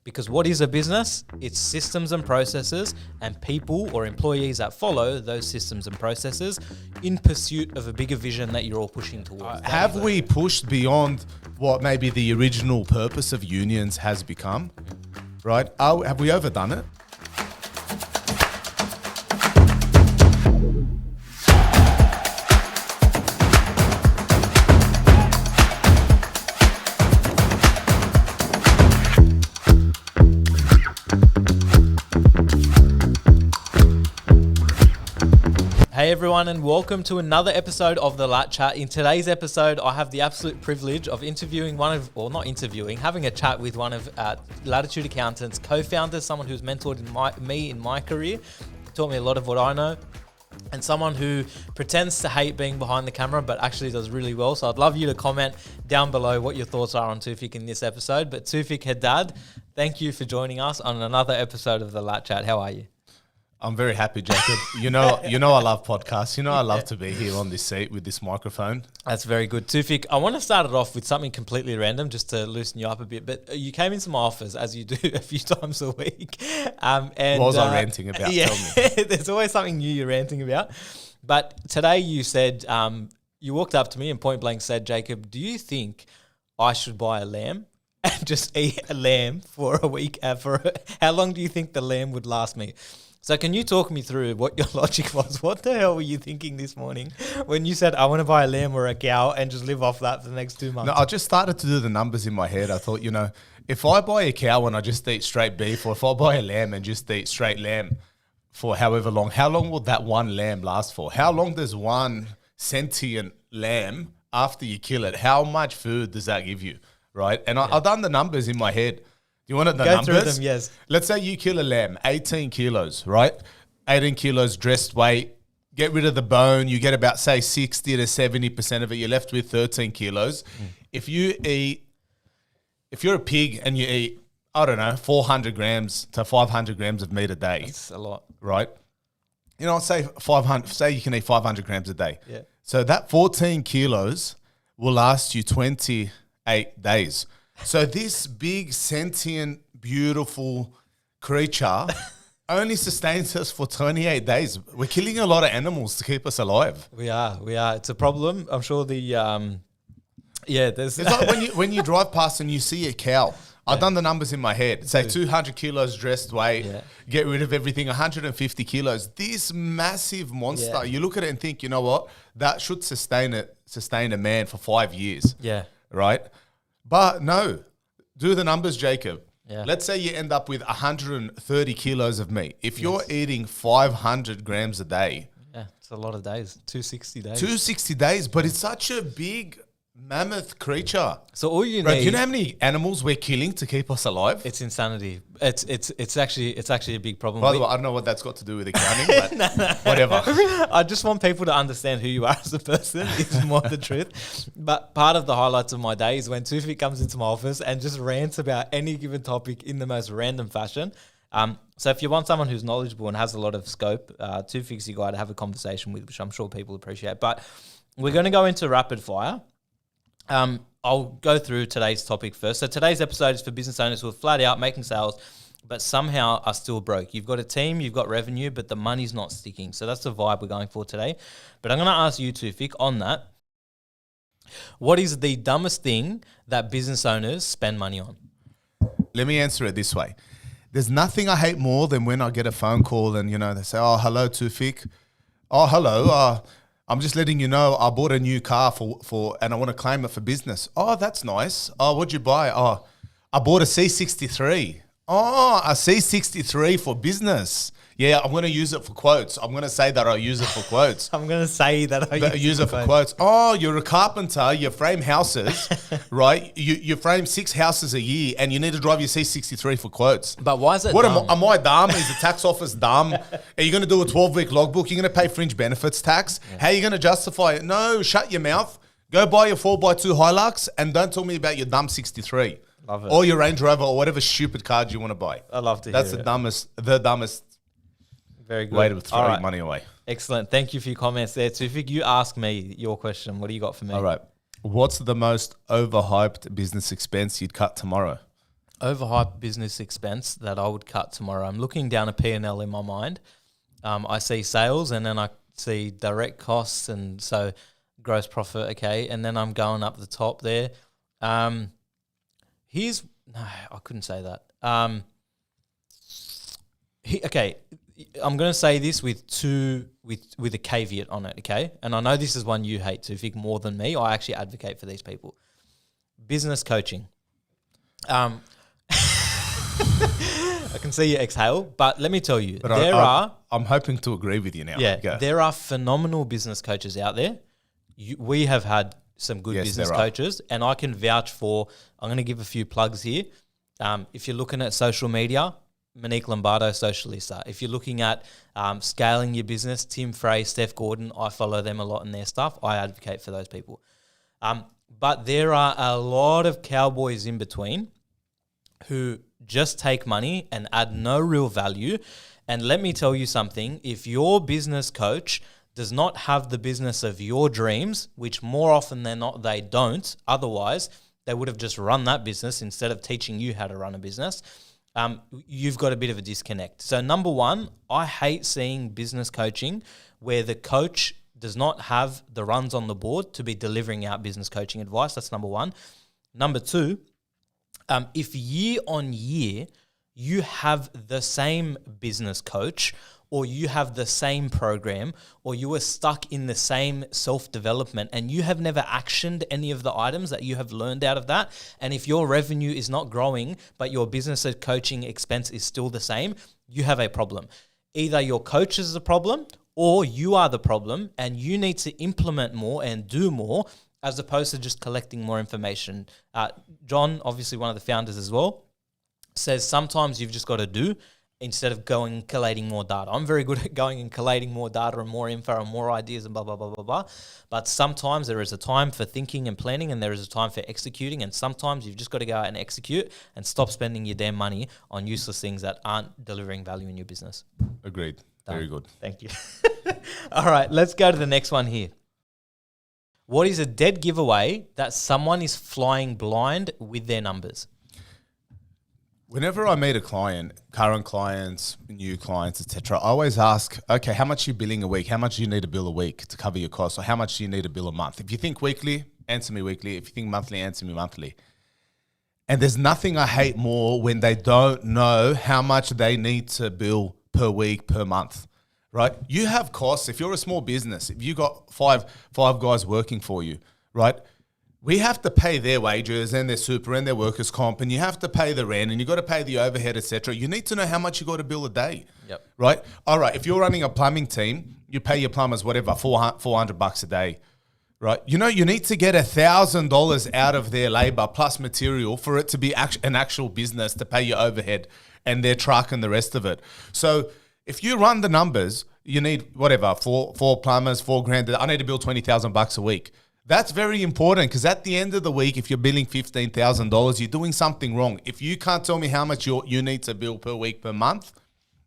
Because what is a business? It's systems and processes and people or employees that follow those systems and processes in pursuit of a bigger vision that you're all pushing towards. Have we pushed beyond what maybe the original purpose of unions has become? Right? Have we overdone it? Hey everyone, and welcome to another episode of the Lat Chat. In today's episode, I have the absolute privilege of having a chat with one of Latitude Accountants, co-founder, someone who's mentored me in my career, taught me a lot of what I know, and someone who pretends to hate being behind the camera, but actually does really well. So I'd love you to comment down below what your thoughts are on Toufic in this episode. But Toufic Haddad, thank you for joining us on another episode of the Lat Chat. How are you? I'm very happy, Jacob. You know I love podcasts. You know I love to be here on this seat with this microphone. That's very good. Toufic, I want to start it off with something completely random just to loosen you up a bit. But you came into my office, as you do a few times a week. What was I ranting about? Yeah, Tell me. There's always something new you're ranting about. But today you said, you walked up to me and point blank said, Jacob, do you think I should buy a lamb and just eat a lamb for a week? How long do you think the lamb would last me? So can you talk me through what your logic was? What the hell were you thinking this morning when you said, I want to buy a lamb or a cow and just live off that for the next 2 months? No, I just started to do the numbers in my head. I thought, if I buy a cow and I just eat straight beef, or if I buy a lamb and just eat straight lamb for however long, how long will that one lamb last for? How long does one sentient lamb, after you kill it, how much food does that give you, right? And I've done the numbers in my head. You want the numbers? Go through them, yes. Let's say you kill a lamb, 18 kilos, right? 18 kilos dressed weight. Get rid of the bone. You get about, say, 60 to 70% of it. You're left with 13 kilos. If you're a pig and you eat, 400 grams to 500 grams of meat a day. That's a lot. Right? Say you can eat 500 grams a day. Yeah. So that 14 kilos will last you 28 days. So this big, sentient, beautiful creature only sustains us for 28 days. We're killing a lot of animals to keep us alive. We are. It's a problem. I'm sure there's... It's like when you drive past and you see a cow. I've done the numbers in my head. Say 200 kilos dressed weight, get rid of everything, 150 kilos. This massive monster, you look at it and think, you know what? That should sustain a man for 5 years. Yeah. Right? But no, do the numbers, Jacob. Yeah. Let's say you end up with 130 kilos of meat. If you're eating 500 grams a day. Yeah, it's a lot of days. 260 days. 260 days, but it's such a big mammoth creature. So all you Bro, need... do you know how many animals we're killing to keep us alive? It's insanity. It's actually a big problem. By the way, I don't know what that's got to do with accounting, but whatever. I just want people to understand who you are as a person. It's more the truth. But part of the highlights of my day is when Toufic comes into my office and just rants about any given topic in the most random fashion. So if you want someone who's knowledgeable and has a lot of scope, Toufic's your guy to have a conversation with, which I'm sure people appreciate. But we're going to go into rapid fire. I'll go through today's topic first. So today's episode is for business owners who are flat out making sales, but somehow are still broke. You've got a team, you've got revenue, but the money's not sticking. So that's the vibe we're going for today. But I'm going to ask you, Toufic, on that. What is the dumbest thing that business owners spend money on? Let me answer it this way. There's nothing I hate more than when I get a phone call and, they say, oh, hello, Toufic. Oh, hello. I'm just letting you know I bought a new car for and I want to claim it for business. Oh, that's nice. Oh, what'd you buy? Oh, I bought a C63. Oh, a C63 for business. Yeah, I'm going to use it for quotes. I'm going to say that I use it for quotes. I'm going to say that I use it for quotes. Oh, you're a carpenter. You frame houses, right? You frame 6 houses a year and you need to drive your C63 for quotes. But why is it dumb? Am I dumb? Is the tax office dumb? Are you going to do a 12-week logbook? You're going to pay fringe benefits tax? Yeah. How are you going to justify it? No, shut your mouth. Go buy your 4x2 Hilux and don't tell me about your dumb 63. Love it. Or your Range Rover or whatever stupid card you want to buy. I love to hear That's the dumbest Very good. way to throw your money away. Excellent. Thank you for your comments there, Toufic. You ask me your question. What do you got for me? All right. What's the most overhyped business expense you'd cut tomorrow? Overhyped business expense that I would cut tomorrow. I'm looking down a P&L in my mind. I see sales and then I see direct costs, and so gross profit, okay, and then I'm going up the top there. No, I couldn't say that. Okay, I'm going to say this with a caveat on it, okay? And I know this is one you hate, Toufic, more than me. I actually advocate for these people. Business coaching. I can see you exhale, but let me tell you, I'm hoping to agree with you now. Yeah, there are phenomenal business coaches out there. We have had some good business coaches, and I can vouch for. I'm going to give a few plugs here. If you're looking at social media, Monique Lombardo, Socialista. If you're looking at scaling your business, Tim Frey, Steph Gordon, I follow them a lot in their stuff. I advocate for those people. But there are a lot of cowboys in between who just take money and add no real value. And let me tell you something, if your business coach does not have the business of your dreams, which more often than not they don't, otherwise they would have just run that business instead of teaching you how to run a business, you've got a bit of a disconnect. So number one, I hate seeing business coaching where the coach does not have the runs on the board to be delivering out business coaching advice. That's number one. Number two, if year on year you have the same business coach, or you have the same program, or you are stuck in the same self-development and you have never actioned any of the items that you have learned out of that, and if your revenue is not growing but your business coaching expense is still the same, you have a problem. Either your coach is the problem or you are the problem, and you need to implement more and do more as opposed to just collecting more information. John, obviously one of the founders as well, says sometimes you've just got to do instead of going and collating more data. I'm very good at going and collating more data and more info and more ideas and blah, blah, blah, blah, blah. But sometimes there is a time for thinking and planning, and there is a time for executing. And sometimes you've just got to go out and execute and stop spending your damn money on useless things that aren't delivering value in your business. Agreed. Done. Very good. Thank you. All right, let's go to the next one here. What is a dead giveaway that someone is flying blind with their numbers? Whenever I meet a client, current clients, new clients, etc., I always ask, okay, how much are you billing a week? How much do you need to bill a week to cover your costs? Or how much do you need to bill a month? If you think weekly, answer me weekly. If you think monthly, answer me monthly. And there's nothing I hate more when they don't know how much they need to bill per week, per month, right? You have costs. If you're a small business, if you got five guys working for you, right? We have to pay their wages and their super and their workers' comp, and you have to pay the rent, and you got to pay the overhead, etc. You need to know how much you got to bill a day, right? All right, if you're running a plumbing team, you pay your plumbers whatever $400 a day, right? You know, you need to get $1,000 out of their labor plus material for it to be an actual business to pay your overhead and their truck and the rest of it. So if you run the numbers, you need whatever four plumbers, $4,000. I need to bill $20,000 a week. That's very important, because at the end of the week, if you're billing $15,000, you're doing something wrong. If you can't tell me how much you need to bill per week, per month,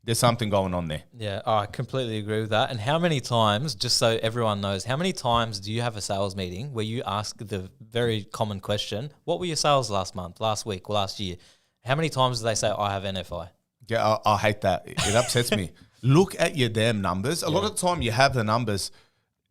there's something going on there. Yeah, I completely agree with that. And how many times, just so everyone knows, how many times do you have a sales meeting where you ask the very common question, what were your sales last month, last week, or last year? How many times do they say, I have NFI? Yeah, I hate that. It upsets me. Look at your damn numbers. A lot of the time you have the numbers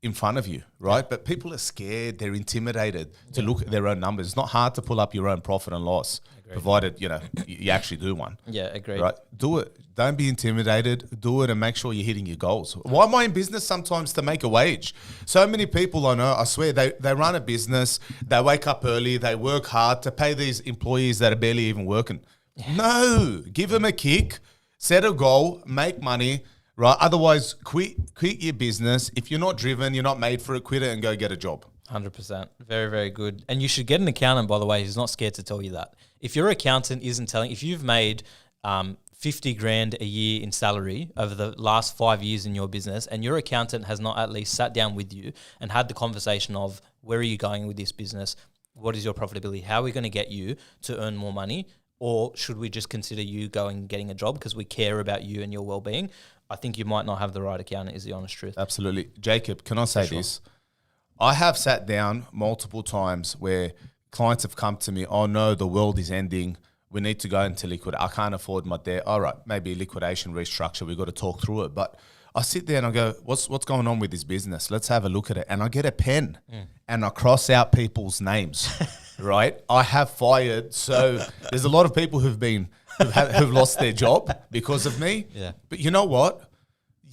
in front of you, right? But people are scared, they're intimidated to look at their own numbers. It's not hard to pull up your own profit and loss, provided, you actually do one. Yeah, agreed. Right? Do it. Don't be intimidated. Do it and make sure you're hitting your goals. Why am I in business sometimes? To make a wage. So many people I know, I swear, they run a business, they wake up early, they work hard to pay these employees that are barely even working. No, give them a kick, set a goal, make money, right? Otherwise, quit your business. If you're not driven, you're not made for it, quit it and go get a job. 100%. Very, very good. And you should get an accountant, by the way, who's not scared to tell you that. If your accountant isn't telling, if you've made $50,000 a year in salary over the last 5 years in your business, and your accountant has not at least sat down with you and had the conversation of, where are you going with this business? What is your profitability? How are we going to get you to earn more money? Or should we just consider you going and getting a job because we care about you and your well-being? I think you might not have the right accountant, is the honest truth. Absolutely. Jacob, can I say this? I have sat down multiple times where clients have come to me, oh no, the world is ending. we need to go into liquid. I can't afford my debt. All right, maybe liquidation, restructure. We've got to talk through it. But I sit there and I go, what's going on with this business? Let's have a look at it. And I get a pen and I cross out people's names, right? I have fired. So there's a lot of people who've lost their job because of me. Yeah. But you know what?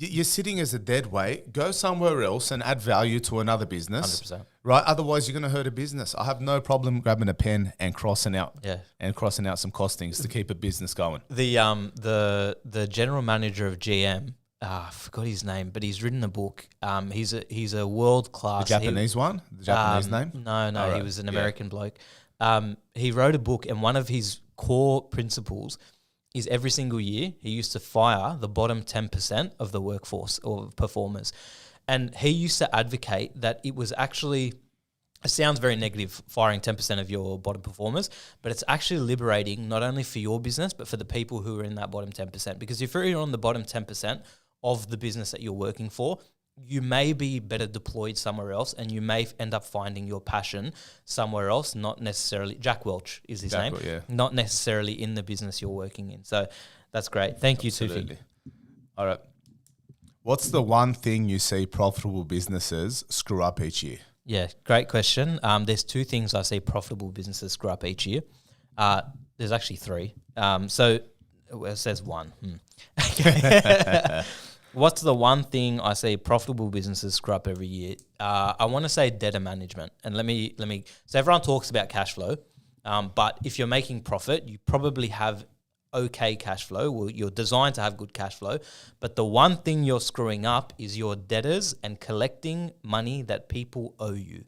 You're sitting as a dead weight. Go somewhere else and add value to another business. 100%. Right? Otherwise, you're going to hurt a business. I have no problem grabbing a pen and crossing out some costings to keep a business going. The general manager of GM, I forgot his name, but he's written a book. He's a world class. The Japanese one? The Japanese name? No, right. He was an American bloke. He wrote a book, and one of his core principles is every single year he used to fire the bottom 10% of the workforce or performers. And he used to advocate that it was actually, it sounds very negative, firing 10% of your bottom performers, but it's actually liberating not only for your business, but for the people who are in that bottom 10%. Because if you're on the bottom 10% of the business that you're working for, you may be better deployed somewhere else, and you may end up finding your passion somewhere else, not necessarily, Jack Welch is his name, not necessarily in the business you're working in. So that's great. Thank you, Toufic. All right. What's the one thing you see profitable businesses screw up each year? Yeah, great question. There's two things I see profitable businesses screw up each year. There's actually three. So it says one. What's the one thing I see profitable businesses screw up every year? I want to say debtor management. And let me. So everyone talks about cash flow, but if you're making profit, you probably have okay cash flow. Well, you're designed to have good cash flow, but the one thing you're screwing up is your debtors and collecting money that people owe you.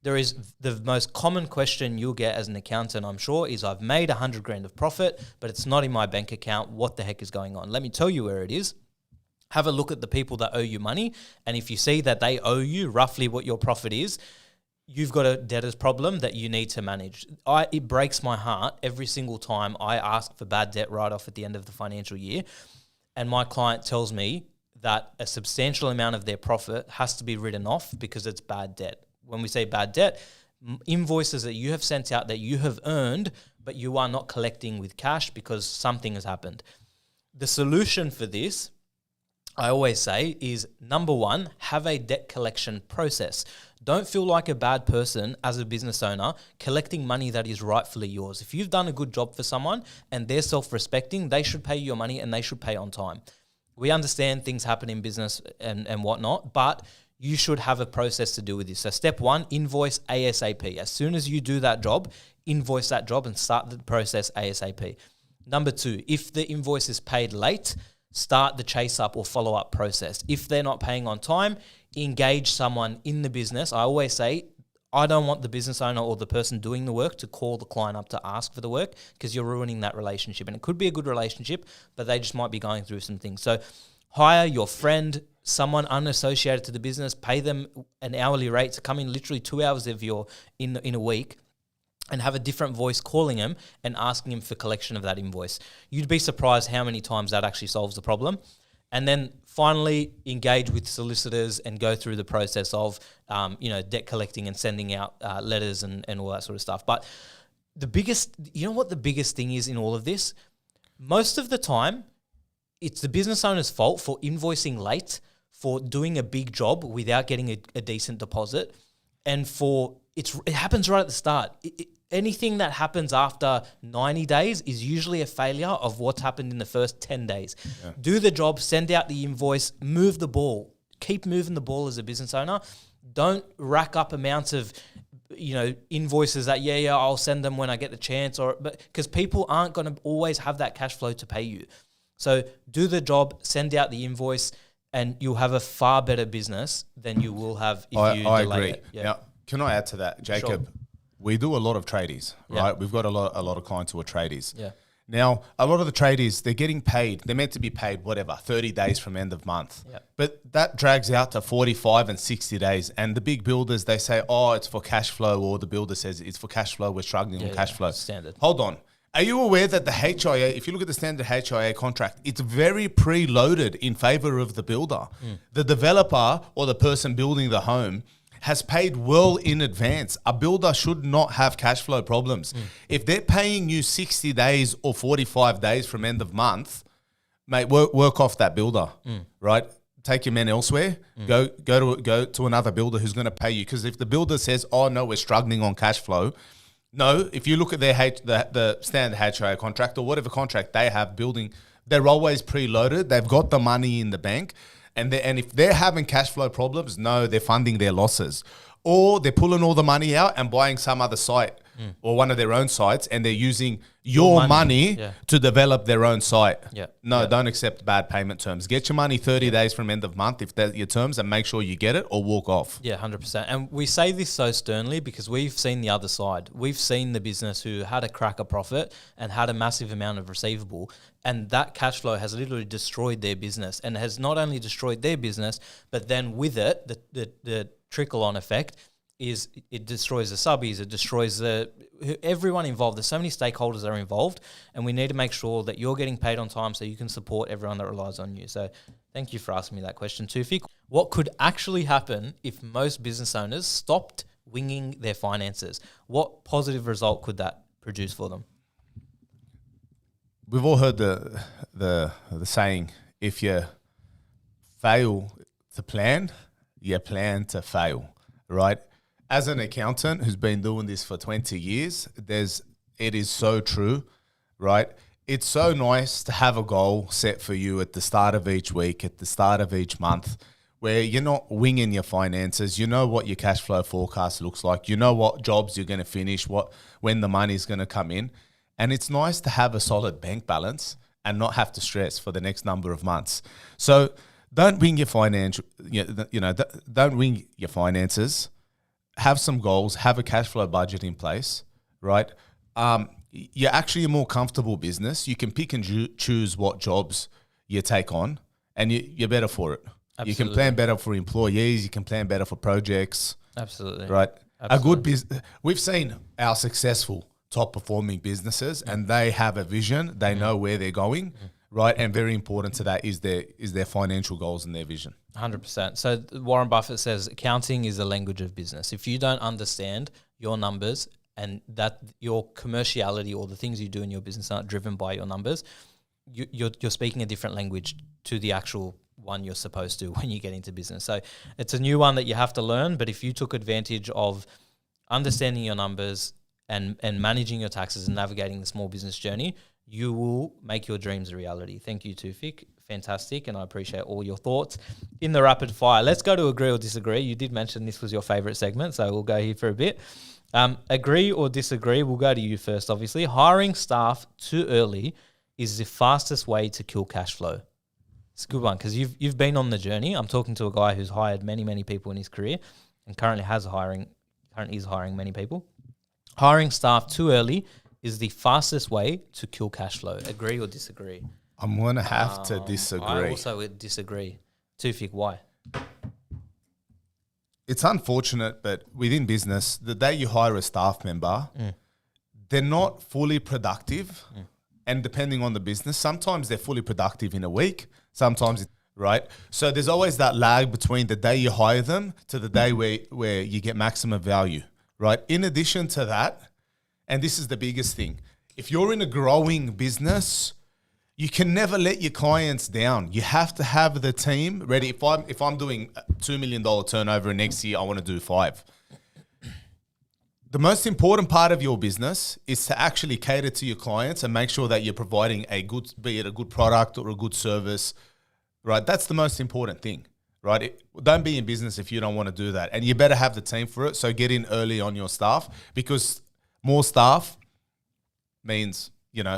There is the most common question you'll get as an accountant, I'm sure, is I've made 100 grand of profit, but it's not in my bank account. What the heck is going on? Let me tell you where it is. Have a look at the people that owe you money, and if you see that they owe you roughly what your profit is, you've got a debtors problem that you need to manage. It breaks my heart every single time I ask for bad debt write-off at the end of the financial year, and my client tells me that a substantial amount of their profit has to be written off because it's bad debt. When we say bad debt, invoices that you have sent out that you have earned, but you are not collecting with cash because something has happened. The solution for this, I always say, is number one, have a debt collection process. Don't feel like a bad person as a business owner collecting money that is rightfully yours. If you've done a good job for someone and they're self-respecting, they should pay you your money and they should pay on time. We understand things happen in business and whatnot, but you should have a process to do with this. So step one, invoice ASAP. As soon as you do that job, invoice that job and start the process ASAP. Number two, if the invoice is paid late, start the chase up or follow up process. If they're not paying on time, engage someone in the business. I always say, I don't want the business owner or the person doing the work to call the client up to ask for the work because you're ruining that relationship. And it could be a good relationship, but they just might be going through some things. So hire your friend, someone unassociated to the business, pay them an hourly rate to come in literally 2 hours of your in a week, and have a different voice calling him and asking him for collection of that invoice. You'd be surprised how many times that actually solves the problem. And then finally, engage with solicitors and go through the process of, debt collecting and sending out letters and all that sort of stuff. But the biggest thing is in all of this? Most of the time, it's the business owner's fault for invoicing late, for doing a big job without getting a decent deposit, and it happens right at the start. Anything that happens after 90 days is usually a failure of what's happened in the first 10 days. Yeah. Do the job, send out the invoice, move the ball. Keep moving the ball as a business owner. Don't rack up amounts of, invoices that, I'll send them when I get the chance, because people aren't going to always have that cash flow to pay you. So do the job, send out the invoice, and you'll have a far better business than you will have if you delay agree. it. Yeah. Now, can I add to that, Jacob? Sure. We do a lot of tradies, right? Yeah. We've got a lot of clients who are tradies. Yeah. Now, a lot of the tradies, they're getting paid. They're meant to be paid, 30 days from end of month. Yeah. But that drags out to 45 and 60 days. And the big builders, they say, it's for cash flow, or the builder says it's for cash flow. We're struggling with cash flow. Standard. Hold on. Are you aware that the HIA, if you look at the standard HIA contract, it's very preloaded in favor of the builder. The developer or the person building the home has paid well in advance. A builder should not have cash flow problems. If they're paying you 60 days or 45 days from end of month, mate, work off that builder, right? Take your men elsewhere. Go to another builder who's going to pay you. Because if the builder says, "Oh no, we're struggling on cash flow," no. If you look at their the standard HOA contract or whatever contract they have building, they're always preloaded. They've got the money in the bank, and if they're having cash flow problems, no, they're funding their losses, or they're pulling all the money out and buying some other site or one of their own sites, and they're using your money to develop their own site. Don't accept bad payment terms. Get your money 30 days from end of month if they're your terms, and make sure you get it or walk off. 100%. And we say this so sternly because we've seen the other side. We've seen the business who had a cracker profit and had a massive amount of receivable, and that cash flow has literally destroyed their business, and has not only destroyed their business, but then with it, the trickle-on effect is it destroys the subbies, it destroys everyone involved. There's so many stakeholders that are involved, and we need to make sure that you're getting paid on time so you can support everyone that relies on you. So thank you for asking me that question, Toufic. What could actually happen if most business owners stopped winging their finances? What positive result could that produce for them? We've all heard the saying, if you fail to plan, you plan to fail, right? As an accountant who's been doing this for 20 years, it is so true, right? It's so nice to have a goal set for you at the start of each week, at the start of each month, where you're not winging your finances. You know what your cash flow forecast looks like. You know what jobs you're going to finish, when the money's going to come in. And it's nice to have a solid bank balance and not have to stress for the next number of months. So don't wing your don't wing your finances. Have some goals, have a cash flow budget in place, right? You're actually a more comfortable business. You can pick and choose what jobs you take on, and you're better for it. Absolutely. You can plan better for employees. You can plan better for projects. Absolutely. Right? Absolutely. A good business. We've seen our successful top performing businesses, and they have a vision. They know where they're going, right? And very important to that is their financial goals and their vision. 100%. So Warren Buffett says accounting is the language of business. If you don't understand your numbers and that your commerciality or the things you do in your business aren't driven by your numbers, you're speaking a different language to the actual one you're supposed to when you get into business. So it's a new one that you have to learn, but if you took advantage of understanding your numbers and managing your taxes and navigating the small business journey, you will make your dreams a reality. Thank you, Toufic. Fantastic, and I appreciate all your thoughts. In the rapid fire, let's go to agree or disagree. You did mention this was your favorite segment, so we'll go here for a bit. Agree or disagree? We'll go to you first, obviously. Hiring staff too early is the fastest way to kill cash flow. It's a good one because you've been on the journey. I'm talking to a guy who's hired many people in his career and currently is hiring many people. Hiring staff too early is the fastest way to kill cash flow. Agree or disagree? I'm going to have to disagree. I also would disagree. Toufic, why? It's unfortunate, but within business, the day you hire a staff member, they're not fully productive. And depending on the business, sometimes they're fully productive in a week, sometimes, right? So there's always that lag between the day you hire them to the day where you get maximum value, right? In addition to that, and this is the biggest thing, if you're in a growing business, you can never let your clients down. You have to have the team ready. If I'm doing a $2 million turnover and next year I want to do 5. The most important part of your business is to actually cater to your clients and make sure that you're providing be it a good product or a good service, right? That's the most important thing, right? Don't be in business if you don't want to do that. And you better have the team for it. So get in early on your staff, because more staff means,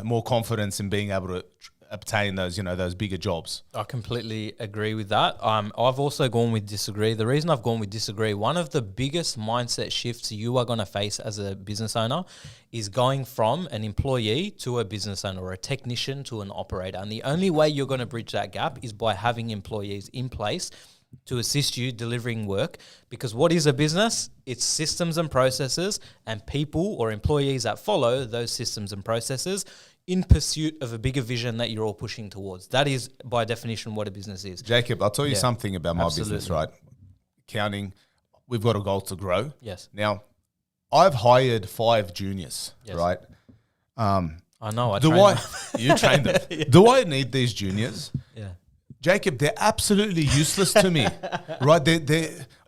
more confidence in being able to obtain those, those bigger jobs. I completely agree with that. I've also gone with disagree. The reason I've gone with disagree, one of the biggest mindset shifts you are going to face as a business owner is going from an employee to a business owner, or a technician to an operator. And the only way you're going to bridge that gap is by having employees in place to assist you delivering work. Because what is a business? It's systems and processes and people or employees that follow those systems and processes in pursuit of a bigger vision that you're all pushing towards. That is, by definition, what a business is. Jacob, I'll tell you something about my business, right? Accounting. we've got a goal to grow. Yes. Now, I've hired 5 juniors, Yes. right? I know. You trained them. Yeah. Do I need these juniors? Yeah. Jacob, they're absolutely useless to me, right?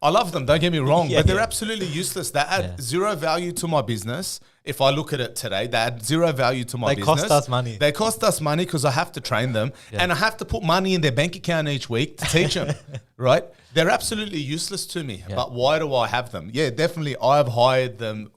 I love them, don't get me wrong, Yeah, but they're yeah. absolutely useless. They add Yeah. zero value to my business. If I look at it today, they add zero value to my They business. cost us money. They cost us money because I have to train them and I have to put money in their bank account each week to teach them, right? They're absolutely useless to me, but why do I have them? Yeah, definitely I've hired them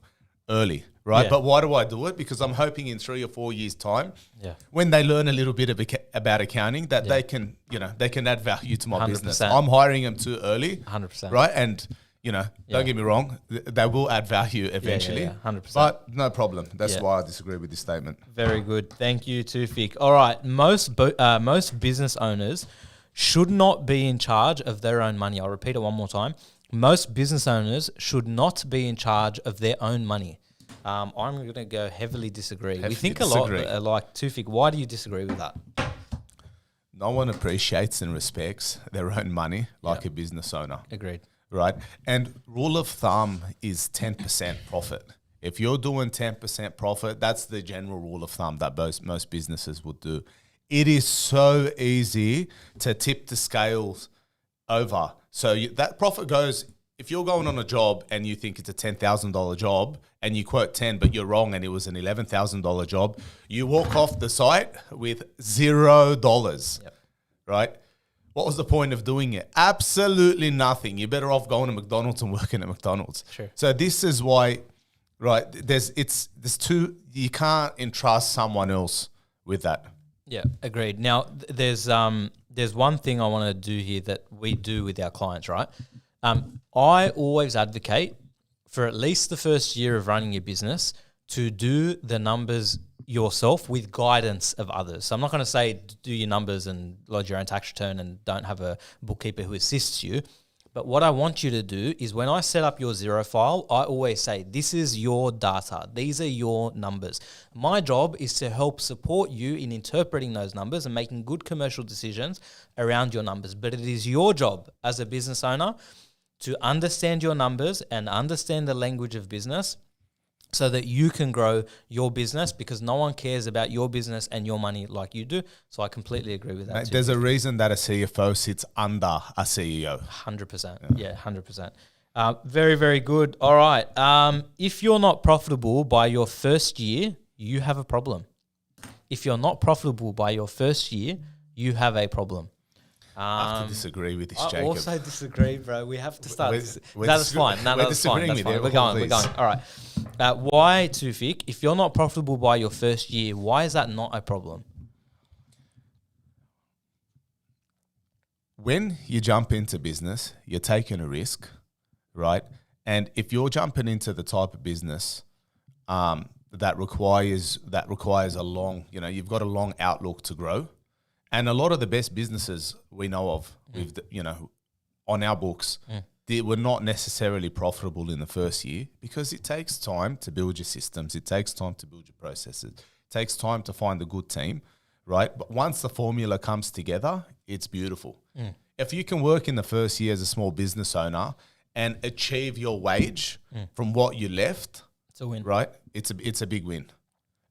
early. Right, Yeah. but why do I do it? Because I'm hoping in 3 or 4 years' time, Yeah. when they learn a little bit about accounting, that they can, they can add value to my business. 100%. I'm hiring them too early, 100%. right? And don't get me wrong, they will add value eventually. yeah, 100%. But no problem. That's Yeah. why I disagree with this statement. Very good. Thank you, Toufic. All right. Most business owners should not be in charge of their own money. I'll repeat it one more time. Most business owners should not be in charge of their own money. I'm going to go heavily disagree. We think a lot like Toufic. Why do you disagree with that? No one appreciates and respects their own money like a business owner. Agreed. Right. And rule of thumb is 10% profit. If you're doing 10% profit, that's the general rule of thumb that most businesses would do. It is so easy to tip the scales over. So that profit goes, if you're going on a job and you think it's a $10,000 job and you quote 10, but you're wrong and it was an $11,000 job, you walk off the site with $0, right? What was the point of doing it? Absolutely nothing. You're better off going to McDonald's and working at McDonald's. Sure. So this is why, right, you can't entrust someone else with that. Yeah, agreed. Now, there's one thing I want to do here that we do with our clients, right? I always advocate for at least the first year of running your business to do the numbers yourself with guidance of others. So I'm not going to say do your numbers and lodge your own tax return and don't have a bookkeeper who assists you. But what I want you to do is when I set up your Xero file, I always say, this is your data. These are your numbers. My job is to help support you in interpreting those numbers and making good commercial decisions around your numbers. But it is your job as a business owner to understand your numbers and understand the language of business so that you can grow your business, because no one cares about your business and your money like you do. So I completely agree with that. Mate, there's a reason that a CFO sits under a CEO. 100%. Yeah, 100%. Very, very good. All right. If you're not profitable by your first year, you have a problem. If you're not profitable by your first year, you have a problem. I have to disagree with this, Jacob. I also disagree, bro. We have to start. We're That's fine. No, that's fine. That's fine. We're going. All right. Why, Toufic, if you're not profitable by your first year, why is that not a problem? When you jump into business, you're taking a risk, right? And if you're jumping into the type of business that requires a long, you've got a long outlook to grow. And a lot of the best businesses we know of, on our books, they were not necessarily profitable in the first year because it takes time to build your systems. It takes time to build your processes. It takes time to find a good team, right? But once the formula comes together, it's beautiful. If you can work in the first year as a small business owner and achieve your wage from what you left, it's a win, right? It's a big win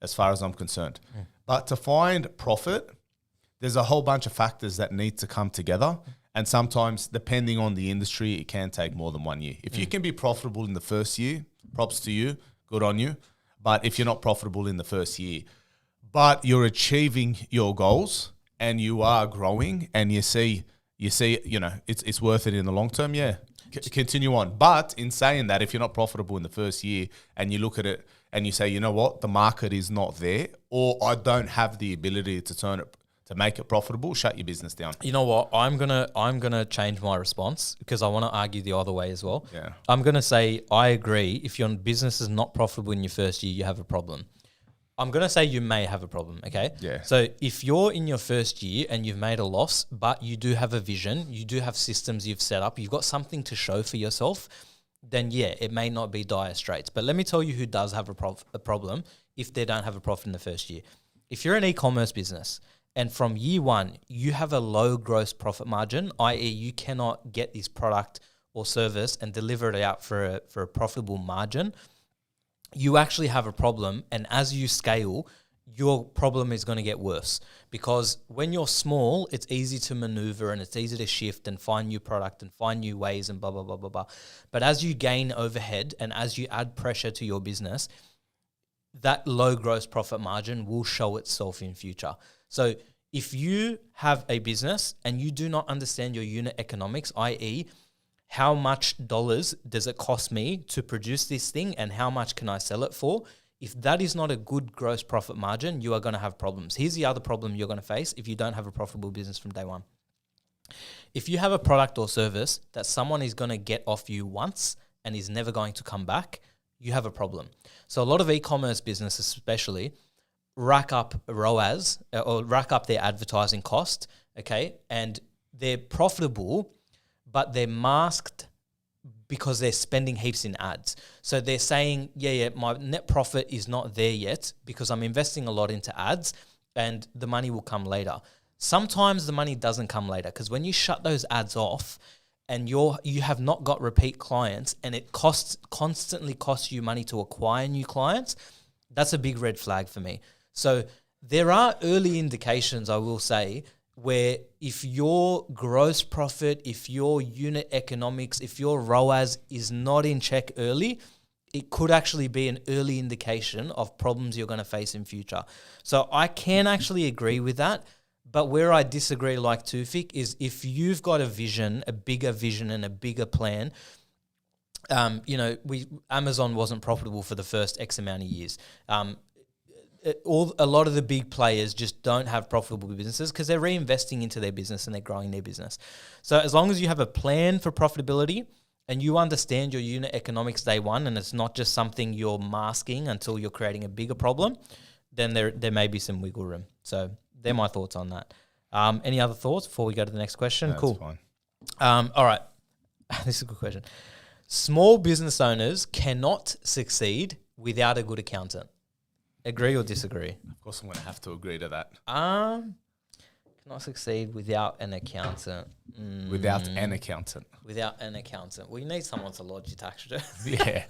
as far as I'm concerned. But to find profit, there's a whole bunch of factors that need to come together. And sometimes, depending on the industry, it can take more than 1 year. If you can be profitable in the first year, props to you, good on you. But if you're not profitable in the first year, but you're achieving your goals and you are growing and you see, it's worth it in the long term, continue on. But in saying that, if you're not profitable in the first year and you look at it and you say, you know what, the market is not there, or I don't have the ability to turn it, to make it profitable, shut your business down. You know what? I'm gonna change my response because I want to argue the other way as well. Yeah. I'm gonna say I agree. If your business is not profitable in your first year, you have a problem. I'm gonna say you may have a problem. Okay. Yeah. So if you're in your first year and you've made a loss, but you do have a vision, you do have systems you've set up, you've got something to show for yourself, then it may not be dire straits. But let me tell you who does have a problem if they don't have a profit in the first year. If you're an e-commerce business, and from year one, you have a low gross profit margin, i.e. you cannot get this product or service and deliver it out for a profitable margin, you actually have a problem. And as you scale, your problem is going to get worse, because when you're small, it's easy to maneuver and it's easy to shift and find new product and find new ways and blah, blah, blah, blah, blah. But as you gain overhead and as you add pressure to your business, that low gross profit margin will show itself in future. So if you have a business and you do not understand your unit economics, i.e., how much dollars does it cost me to produce this thing and how much can I sell it for? If that is not a good gross profit margin, you are going to have problems. Here's the other problem you're going to face if you don't have a profitable business from day one. If you have a product or service that someone is going to get off you once and is never going to come back, you have a problem. So a lot of e-commerce businesses especially rack up ROAS or rack up their advertising cost, okay? And they're profitable, but they're masked because they're spending heaps in ads. So they're saying, yeah, my net profit is not there yet because I'm investing a lot into ads and the money will come later. Sometimes the money doesn't come later because when you shut those ads off and you have not got repeat clients and it constantly costs you money to acquire new clients, that's a big red flag for me. So there are early indications, I will say, where if your gross profit, if your unit economics, if your ROAS is not in check early, it could actually be an early indication of problems you're going to face in future. So I can actually agree with that. But where I disagree like Toufic is if you've got a vision, a bigger vision and a bigger plan, Amazon wasn't profitable for the first X amount of years. A lot of the big players just don't have profitable businesses because they're reinvesting into their business and they're growing their business. So as long as you have a plan for profitability and you understand your unit economics day one and it's not just something you're masking until you're creating a bigger problem, then there may be some wiggle room. So they're my thoughts on that. Any other thoughts before we go to the next question? That's cool. Fine. All right. This is a good question. Small business owners cannot succeed without a good accountant. Agree or disagree? Of course, I'm going to have to agree to that. Cannot succeed without an accountant. Without an accountant. Without an accountant. Well, you need someone to lodge your tax return. Yeah,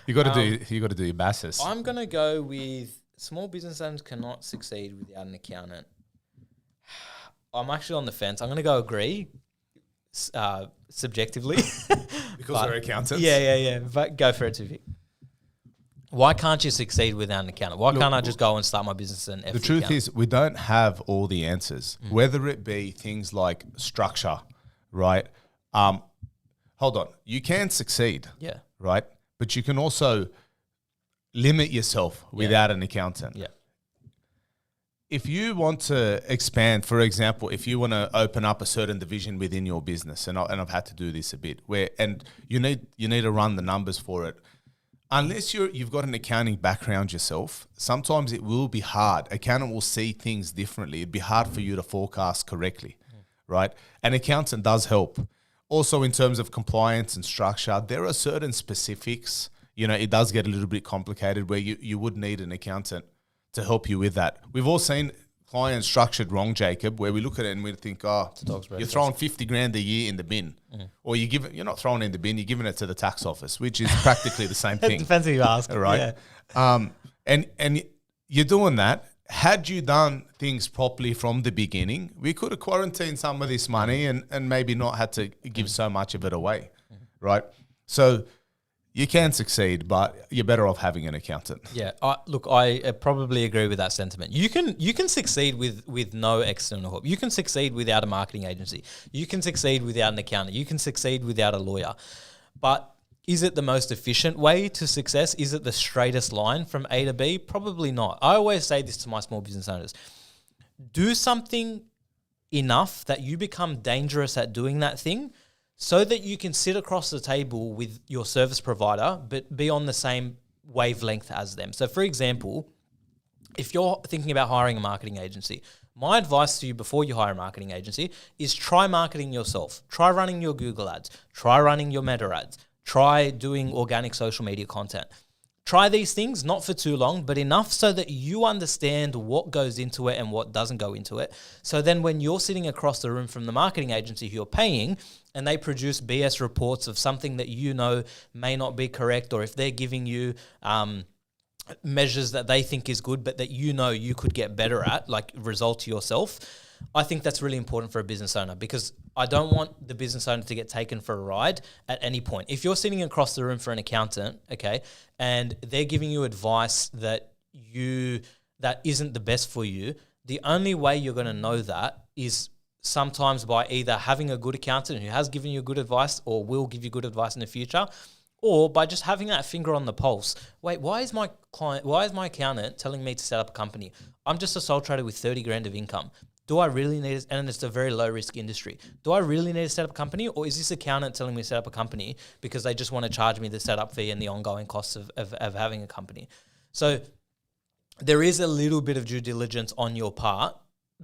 you got to do your BASIS. I'm going to go with small business owners cannot succeed without an accountant. I'm actually on the fence. I'm going to go agree, subjectively, because they're accountants. Yeah. But go for it, Toufic. Why can't you succeed without an accountant? Why can't I just go and start my business and the truth is we don't have all the answers, whether it be things like structure, right? Hold on. You can succeed, yeah, right? But you can also limit yourself without an accountant. Yeah. If you want to expand, for example, if you want to open up a certain division within your business, and I've had to do this a bit, and you need to run the numbers for it. Unless you've got an accounting background yourself, sometimes it will be hard. Accountant will see things differently. It'd be hard for you to forecast correctly, right? An accountant does help. Also, in terms of compliance and structure, there are certain specifics. It does get a little bit complicated where you would need an accountant to help you with that. We've all seen clients structured wrong, Jacob, where we look at it and we think, you're throwing 50 grand a year in the bin. Or you're not throwing it in the bin, you're giving it to the tax office, which is practically the same thing. It depends who you ask. Right? Yeah. And you're doing that. Had you done things properly from the beginning, we could have quarantined some of this money and maybe not had to give so much of it away, right? So you can succeed, but you're better off having an accountant. Yeah, I probably agree with that sentiment. You can succeed with no external help. You can succeed without a marketing agency. You can succeed without an accountant. You can succeed without a lawyer. But is it the most efficient way to success? Is it the straightest line from A to B? Probably not. I always say this to my small business owners. Do something enough that you become dangerous at doing that thing, so that you can sit across the table with your service provider, but be on the same wavelength as them. So for example, if you're thinking about hiring a marketing agency, my advice to you before you hire a marketing agency is try marketing yourself. Try running your Google ads. Try running your Meta ads. Try doing organic social media content. try these things, not for too long, but enough so that you understand what goes into it and what doesn't go into it. So then when you're sitting across the room from the marketing agency who you're paying and they produce BS reports of something that you know may not be correct, or if they're giving you measures that they think is good, but that you know you could get better at, like result to yourself, I think that's really important for a business owner, because I don't want the business owner to get taken for a ride at any point. If you're sitting across the room for an accountant, okay, and they're giving you advice that isn't the best for you, the only way you're going to know that is sometimes by either having a good accountant who has given you good advice or will give you good advice in the future, or by just having that finger on the pulse. Wait, why is my accountant telling me to set up a company? I'm just a sole trader with 30 grand of income. Do I really need it? And it's a very low risk industry. Do I really need to set up a company, or is this accountant telling me to set up a company because they just want to charge me the setup fee and the ongoing costs of having a company? So there is a little bit of due diligence on your part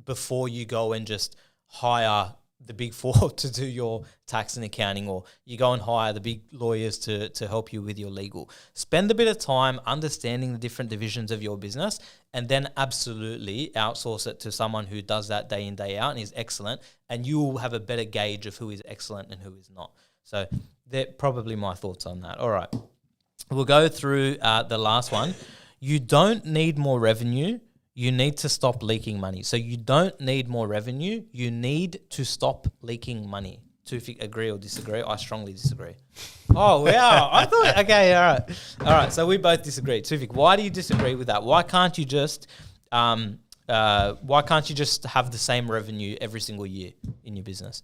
before you go and just hire the big four to do your tax and accounting, or you go and hire the big lawyers to help you with your legal. Spend a bit of time understanding the different divisions of your business, and then absolutely outsource it to someone who does that day in, day out and is excellent, and you will have a better gauge of who is excellent and who is not. So they're probably my thoughts on that. All right. We'll go through the last one. You don't need more revenue. You need to stop leaking money. So you don't need more revenue. You need to stop leaking money. Toufic, agree or disagree? I strongly disagree. Oh, wow. I thought, okay, all right. All right, so we both disagree. Toufic, why do you disagree with that? Why can't you just have the same revenue every single year in your business?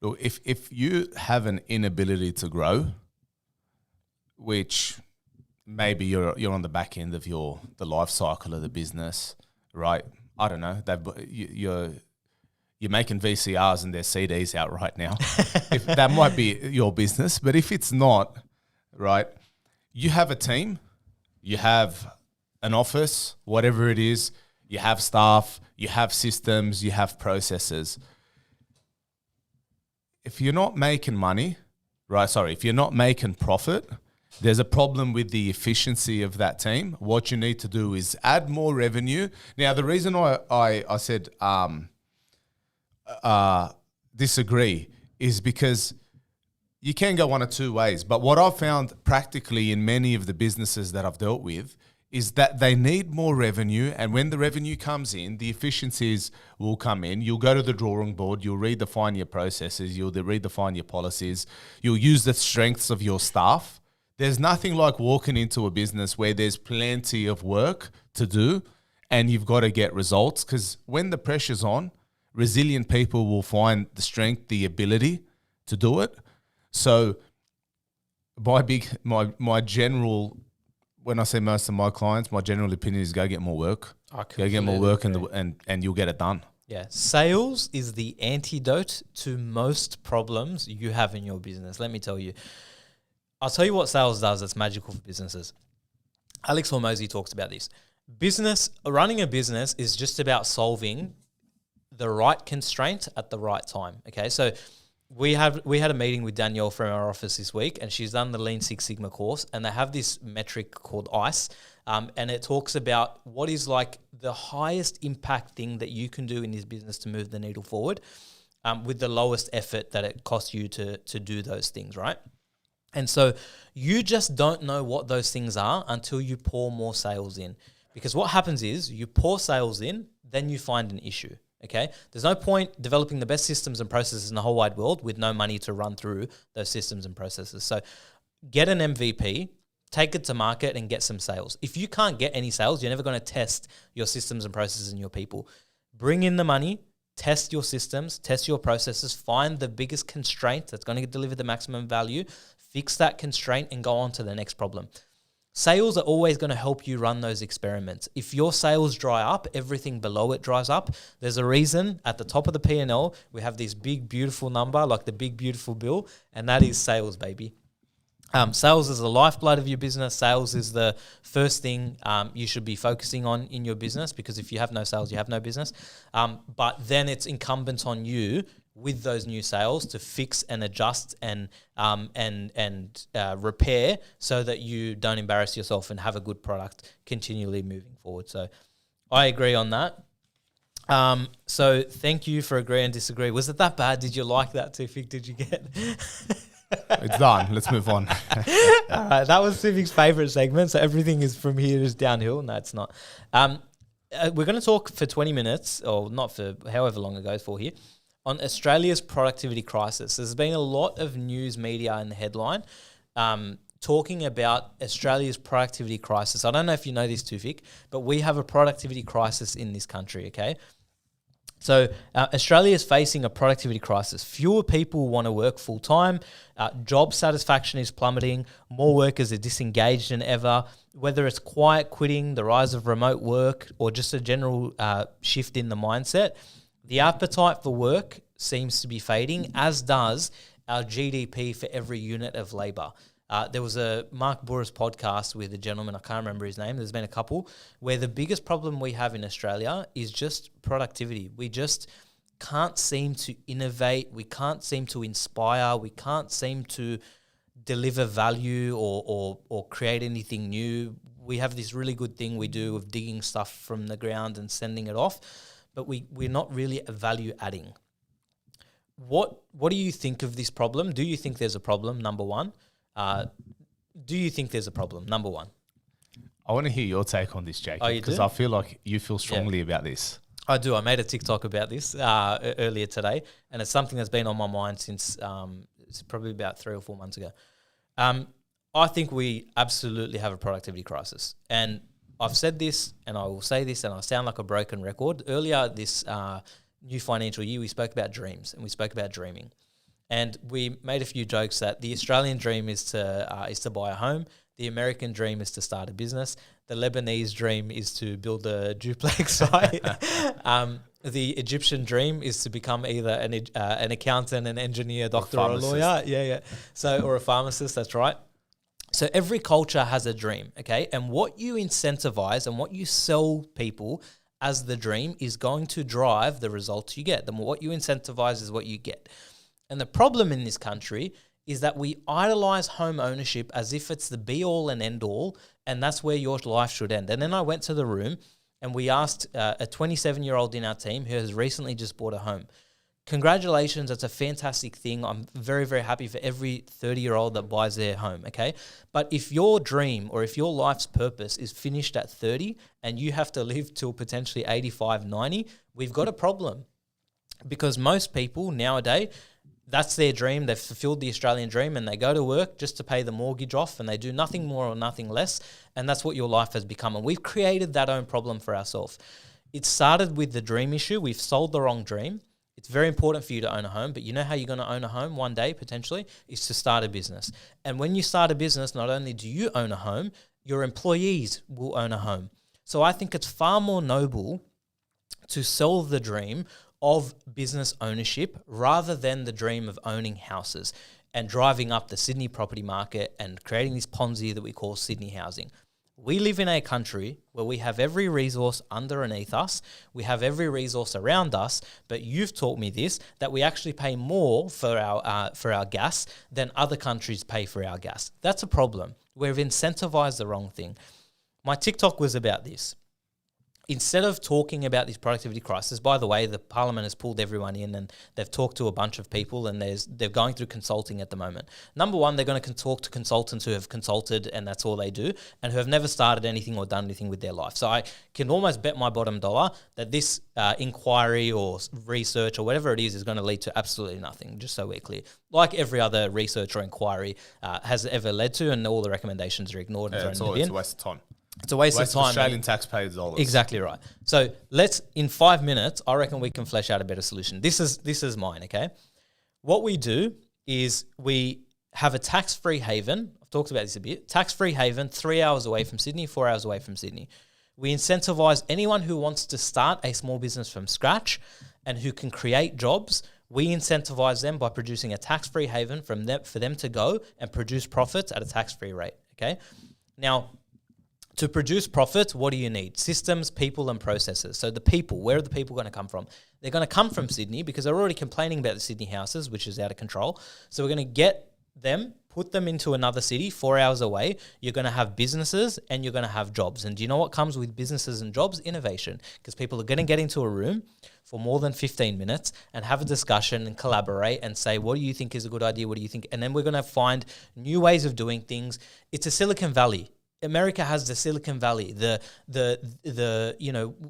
Look, if you have an inability to grow, which maybe you're on the back end of the life cycle of the business, right? I don't know. You're making VCRs and there's CDs out right now. If that might be your business, but if it's not, right? You have a team, you have an office, whatever it is. You have staff, you have systems, you have processes. If you're not making money, right? Sorry, if you're not making profit, there's a problem with the efficiency of that team. What you need to do is add more revenue. Now, the reason I said disagree is because you can go one of two ways. But what I've found practically in many of the businesses that I've dealt with is that they need more revenue. And when the revenue comes in, the efficiencies will come in. You'll go to the drawing board. You'll redefine your processes. You'll redefine your policies. You'll use the strengths of your staff. There's nothing like walking into a business where there's plenty of work to do and you've got to get results, because when the pressure's on, resilient people will find the strength, the ability to do it. So my general, when I say most of my clients, my general opinion is go get more work. Go get more work and you'll get it done. Yeah. Sales is the antidote to most problems you have in your business. Let me tell you. I'll tell you what sales does that's magical for businesses. Alex Hormozy talks about this. Running a business is just about solving the right constraint at the right time. Okay, so we had a meeting with Danielle from our office this week, and she's done the Lean Six Sigma course, and they have this metric called ICE, and it talks about what is like the highest impact thing that you can do in this business to move the needle forward, with the lowest effort that it costs you to do those things, right? And so you just don't know what those things are until you pour more sales in. Because what happens is you pour sales in, then you find an issue, okay? There's no point developing the best systems and processes in the whole wide world with no money to run through those systems and processes. So get an MVP, take it to market and get some sales. If you can't get any sales, you're never going to test your systems and processes and your people. Bring in the money, test your systems, test your processes, find the biggest constraint that's going to deliver the maximum value, fix that constraint and go on to the next problem. Sales are always going to help you run those experiments. If your sales dry up, everything below it dries up. There's a reason at the top of the P&L, we have this big, beautiful number, like the big, beautiful bill, and that is sales, baby. Sales is the lifeblood of your business. Sales is the first thing you should be focusing on in your business, because if you have no sales, you have no business. But then it's incumbent on you, with those new sales to fix and adjust and repair so that you don't embarrass yourself and have a good product continually moving forward. So I agree on that. So thank you for agree and disagree. Was it that bad? Did you like that, Toufic? Did you get? It's done. Let's move on. All right, that was Toufic's favorite segment. So everything is from here is downhill. No, it's not. We're going to talk for 20 minutes, or not for however long it goes for here, on Australia's productivity crisis. There's been a lot of news media in the headline talking about Australia's productivity crisis. I don't know if you know this, Toufic, but we have a productivity crisis in this country, okay? So Australia is facing a productivity crisis. Fewer people want to work full-time. Job satisfaction is plummeting. More workers are disengaged than ever. Whether it's quiet quitting, the rise of remote work, or just a general shift in the mindset, the appetite for work seems to be fading, as does our GDP for every unit of labour. There was a Mark Bourris podcast with a gentleman, I can't remember his name, there's been a couple, where the biggest problem we have in Australia is just productivity. We just can't seem to innovate, we can't seem to inspire, we can't seem to deliver value or create anything new. We have this really good thing we do of digging stuff from the ground and sending it off, but we're not really value adding. What do you think of this problem? Do you think there's a problem, number one? Do you think there's a problem, number one? I want to hear your take on this, Jacob, Oh, you because do? I feel like you feel strongly about this. I do. I made a TikTok about this earlier today, and it's something that's been on my mind since it's probably about 3 or 4 months ago. I think we absolutely have a productivity crisis. And I've said this, and I will say this, and I sound like a broken record. Earlier this new financial year, we spoke about dreams, and we spoke about dreaming. And we made a few jokes that the Australian dream is to buy a home. The American dream is to start a business. The Lebanese dream is to build a duplex site. The Egyptian dream is to become either an accountant, an engineer, doctor, or a lawyer. Yeah. So, or a pharmacist. That's right. So every culture has a dream, okay? And what you incentivize and what you sell people as the dream is going to drive the results you get. What you incentivize is what you get. And the problem in this country is that we idolize home ownership as if it's the be-all and end-all, and that's where your life should end. And then I went to the room and we asked a 27-year-old in our team who has recently just bought a home. Congratulations, that's a fantastic thing. I'm very, very happy for every 30-year-old that buys their home, okay? But if your dream or if your life's purpose is finished at 30 and you have to live till potentially 85, 90, we've got a problem. Because most people nowadays, that's their dream. They've fulfilled the Australian dream and they go to work just to pay the mortgage off and they do nothing more or nothing less. And that's what your life has become. And we've created that own problem for ourselves. It started with the dream issue. We've sold the wrong dream. It's very important for you to own a home, but you know how you're going to own a home one day potentially is to start a business. And when you start a business, not only do you own a home, your employees will own a home. So I think it's far more noble to sell the dream of business ownership rather than the dream of owning houses and driving up the Sydney property market and creating this Ponzi that we call Sydney housing. We live in a country where we have every resource underneath us, we have every resource around us, but you've taught me this, that we actually pay more for our gas than other countries pay for our gas. That's a problem. We've incentivized the wrong thing. My TikTok was about this. Instead of talking about this productivity crisis, by the way, the Parliament has pulled everyone in and they've talked to a bunch of people and they're going through consulting at the moment. Number one, they're going to talk to consultants who have consulted and that's all they do and who have never started anything or done anything with their life. So I can almost bet my bottom dollar that this inquiry or research or whatever it is going to lead to absolutely nothing, just so we're clear. Like every other research or inquiry has ever led to, and all the recommendations are ignored and thrown in the bin. It's a waste of time. It's a waste of time. Australian taxpayers' dollars. Exactly right. So let's, in 5 minutes, I reckon we can flesh out a better solution. This is mine, okay? What we do is we have a tax-free haven. I've talked about this a bit. Tax-free haven, 3 hours away from Sydney, 4 hours away from Sydney. We incentivize anyone who wants to start a small business from scratch and who can create jobs. We incentivize them by producing a tax-free haven for them to go and produce profits at a tax-free rate, okay? Now, To produce profits, what do you need? Systems, people, and processes. So the people, where are the people going to come from? They're going to come from Sydney because they're already complaining about the Sydney houses, which is out of control. So we're going to get them, put them into another city 4 hours away. You're going to have businesses and you're going to have jobs. And do you know what comes with businesses and jobs? Innovation. Because people are going to get into a room for more than 15 minutes and have a discussion and collaborate and say, what do you think is a good idea? What do you think? And then we're going to find new ways of doing things. It's a Silicon Valley. America has the Silicon Valley, the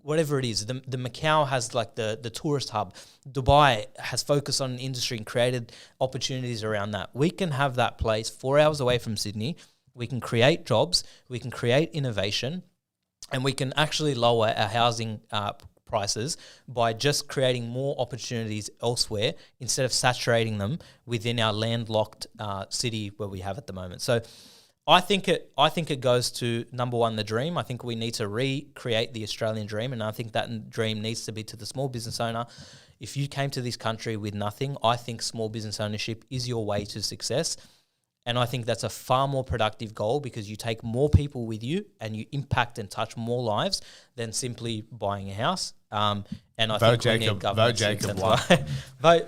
whatever it is. The Macau has like the tourist hub. Dubai has focused on an industry and created opportunities around that. We can have that place 4 hours away from Sydney. We can create jobs. We can create innovation, and we can actually lower our housing prices by just creating more opportunities elsewhere instead of saturating them within our landlocked city where we have at the moment. So I think it goes to, number one, the dream. I think we need to recreate the Australian dream, and I think that dream needs to be to the small business owner. If you came to this country with nothing, I think small business ownership is your way to success. And I think that's a far more productive goal because you take more people with you and you impact and touch more lives than simply buying a house. And I think we need government. Vote Jacob one.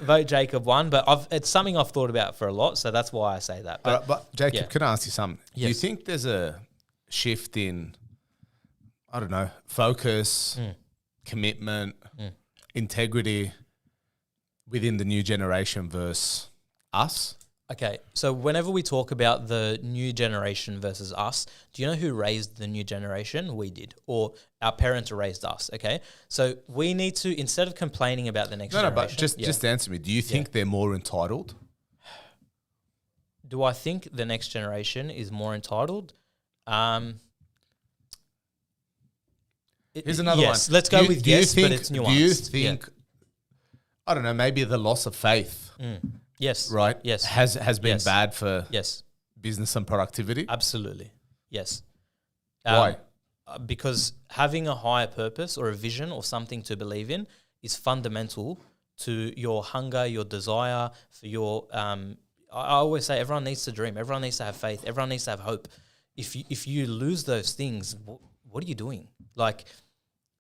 Vote Jacob one. But it's something I've thought about for a lot, so that's why I say that. But Jacob, yeah. can I ask you something? Yes. Do you think there's a shift in, I don't know, focus, commitment, integrity within the new generation versus us? Okay, so whenever we talk about the new generation versus us, do you know who raised the new generation? We did, or our parents raised us, okay? So we need to, instead of complaining about the next generation... No, but just answer me. Do you think they're more entitled? Do I think the next generation is more entitled? Here's another one. Yes, let's go with yes, but it's nuanced. Do you think, I don't know, maybe the loss of faith... Yes. Right? Yes. Has been bad for business and productivity? Absolutely. Yes. Why? Because having a higher purpose or a vision or something to believe in is fundamental to your hunger, your desire, for your... I always say everyone needs to dream. Everyone needs to have faith. Everyone needs to have hope. If you lose those things, what are you doing?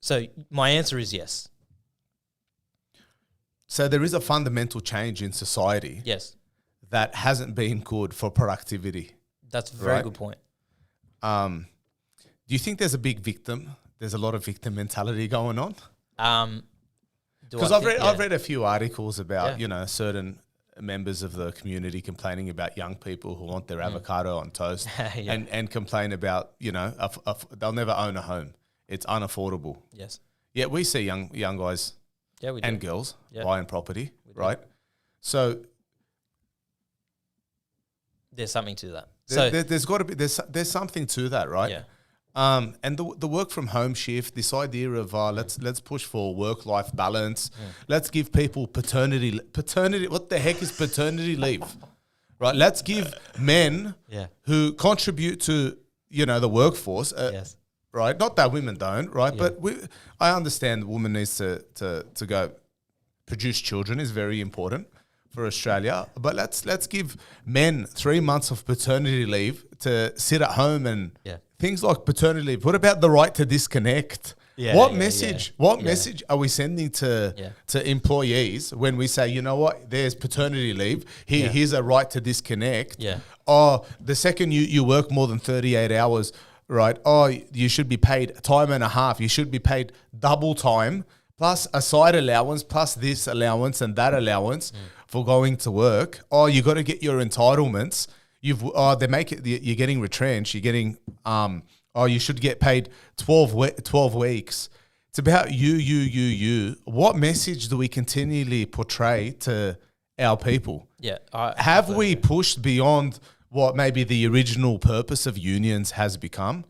So my answer is yes. So there is a fundamental change in society. Yes. That hasn't been good for productivity. That's a very good point. Do you think there's a big victim? There's a lot of victim mentality going on? Because I've read a few articles about, certain members of the community complaining about young people who want their avocado on toast and complain about, they'll never own a home. It's unaffordable. Yes. Yeah, we see young guys and girls buying property, right? So there's something to that. There's got to be there's something to that, right? Yeah. And the work from home shift, this idea of let's push for work-life balance. Let's give people paternity. What the heck is paternity leave? Right. Let's give men who contribute to the workforce. Right. Not that women don't. Right. Yeah. But I understand the woman needs to go produce children is very important for Australia. But let's give men 3 months of paternity leave to sit at home and things like paternity leave. What about the right to disconnect? What message are we sending to employees when we say, you know what, there's paternity leave. Here's a right to disconnect. Oh, the second you work more than 38 hours, right? Oh, you should be paid time and a half. You should be paid double time plus a side allowance plus this allowance and that allowance for going to work. Oh, you got to get your entitlements. They make it. You're getting retrenched. You're getting. You should get paid 12 weeks. It's about you. What message do we continually portray to our people? Have we pushed beyond what maybe the original purpose of unions has become?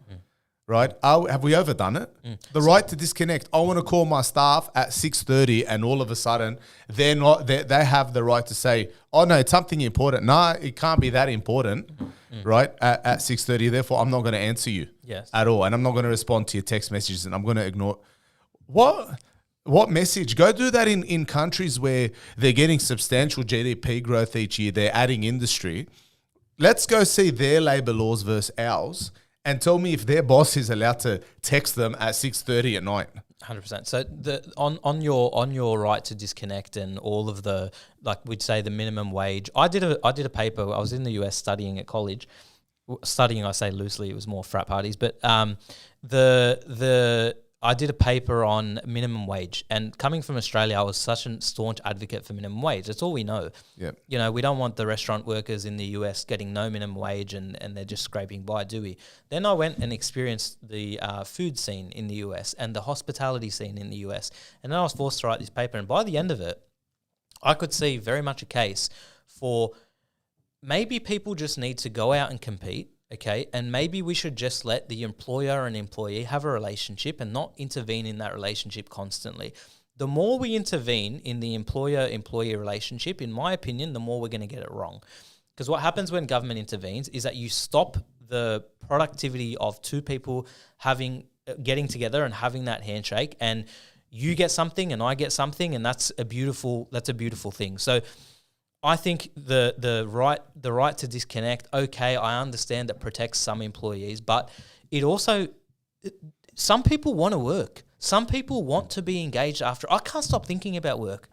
Right? Have we overdone it? The right to disconnect. I want to call my staff at 6:30 and all of a sudden they have the right to say, oh no, it's something important. No, it can't be that important, right? At 6:30, therefore I'm not going to answer you at all. And I'm not going to respond to your text messages and I'm going to ignore. What message? Go do that in countries where they're getting substantial GDP growth each year. They're adding industry. Let's go see their labor laws versus ours and tell me if their boss is allowed to text them at 6:30 at night. 100%. So on your right to disconnect and all of the, like we'd say, the minimum wage. I did a paper. I was in the US studying at college. Studying, I say loosely, it was more frat parties, but I did a paper on minimum wage, and coming from Australia, I was such a staunch advocate for minimum wage. That's all we know. Yep. You know, we don't want the restaurant workers in the US getting no minimum wage and they're just scraping by, do we? Then I went and experienced the food scene in the US and the hospitality scene in the US, and then I was forced to write this paper, and by the end of it, I could see very much a case for maybe people just need to go out and compete. Okay, and maybe we should just let the employer and employee have a relationship and not intervene in that relationship constantly. The more we intervene in the employer-employee relationship, in my opinion, the more we're going to get it wrong. Because what happens when government intervenes is that you stop the productivity of two people getting together and having that handshake, and you get something and I get something, and that's a beautiful thing. So I think the right to disconnect, okay, I understand that protects some employees, but it also, some people want to work. Some people want to be engaged after. I can't stop thinking about work.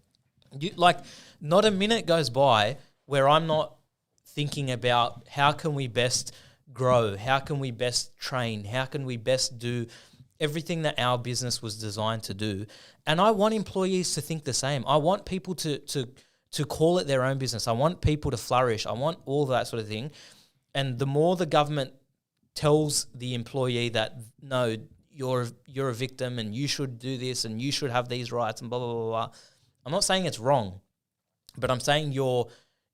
Not a minute goes by where I'm not thinking about how can we best grow, how can we best train, how can we best do everything that our business was designed to do. And I want employees to think the same. I want people to call it their own business. I want people to flourish. I want all of that sort of thing. And the more the government tells the employee that, no, you're a victim and you should do this and you should have these rights and blah, blah, blah, blah. I'm not saying it's wrong, but I'm saying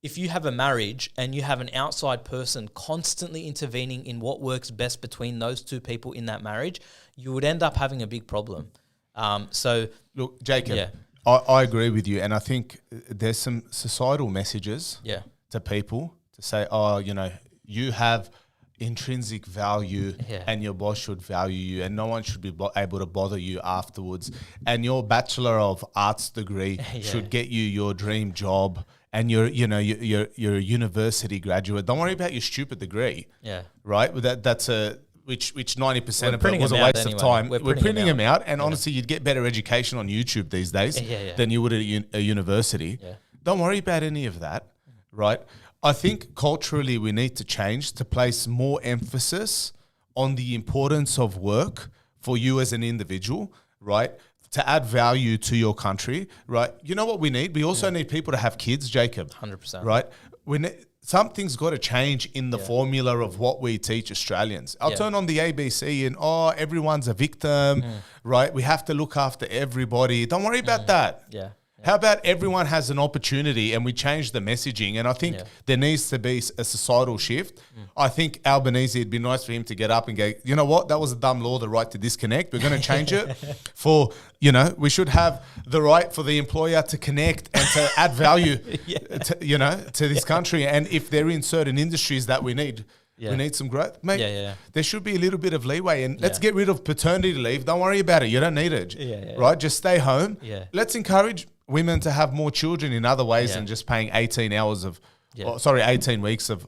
if you have a marriage and you have an outside person constantly intervening in what works best between those two people in that marriage, you would end up having a big problem. Look, Jacob, yeah. I agree with you, and I think there's some societal messages to people to say, you have intrinsic value and your boss should value you and no one should be able to bother you afterwards, and your Bachelor of Arts degree should get you your dream job, and you're a university graduate. Don't worry about your stupid degree. Yeah. Right? That's which 90% of it was a waste of time. We're printing them out, and honestly, you'd get better education on YouTube these days than you would at a university. Yeah. Don't worry about any of that, right? I think culturally we need to change to place more emphasis on the importance of work for you as an individual, right? To add value to your country, right? You know what we need? We also need people to have kids, Jacob. 100%. Right? Something's got to change in the formula of what we teach Australians. I'll turn on the ABC and, everyone's a victim, right? We have to look after everybody. Don't worry about that. Yeah. How about everyone has an opportunity and we change the messaging? And I think there needs to be a societal shift. I think Albanese, it'd be nice for him to get up and go, you know what? That was a dumb law, the right to disconnect. We're going to change it we should have the right for the employer to connect and to add value, to this country. And if they're in certain industries that we need some growth. Mate, there should be a little bit of leeway. And let's get rid of paternity leave. Don't worry about it. You don't need it. Right? Just stay home. Yeah. Let's encourage women to have more children in other ways than just paying 18 weeks of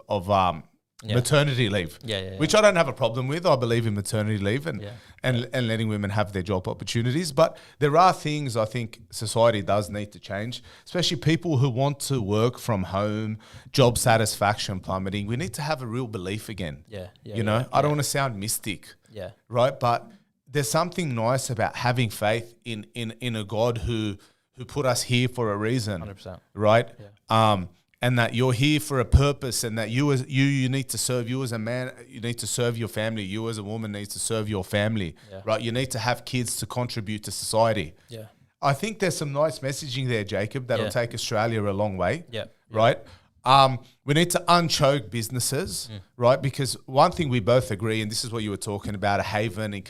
maternity leave, which I don't have a problem with. I believe in maternity leave and letting women have their job opportunities. But there are things I think society does need to change, especially people who want to work from home, job satisfaction plummeting. We need to have a real belief again. I don't want to sound mystic, right? But there's something nice about having faith in a God who put us here for a reason, 100%. Right? Yeah. And that you're here for a purpose, and that you need to serve. You as a man, you need to serve your family. You as a woman need to serve your family, right? You need to have kids to contribute to society. Yeah, I think there's some nice messaging there, Jacob, that'll take Australia a long way. Yeah, right. We need to unchoke businesses, right? Because one thing we both agree, and this is what you were talking about, a haven,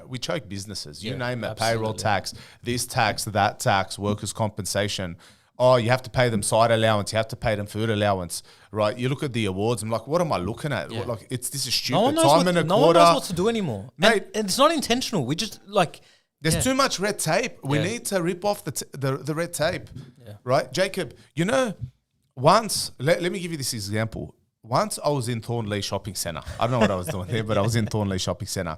we choke businesses. You name it, absolutely. Payroll tax, this tax, that tax, workers' compensation. Oh, you have to pay them side allowance. You have to pay them food allowance, right? You look at the awards. I'm like, what am I looking at? Yeah. This is stupid. No one knows what to do anymore, mate. And it's not intentional. We just there's too much red tape. We need to rip off the red tape, right, Jacob? Once let me give you this example. once I was in Thornley Shopping Centre. I don't know what I was doing there, but I was in Thornley Shopping Centre.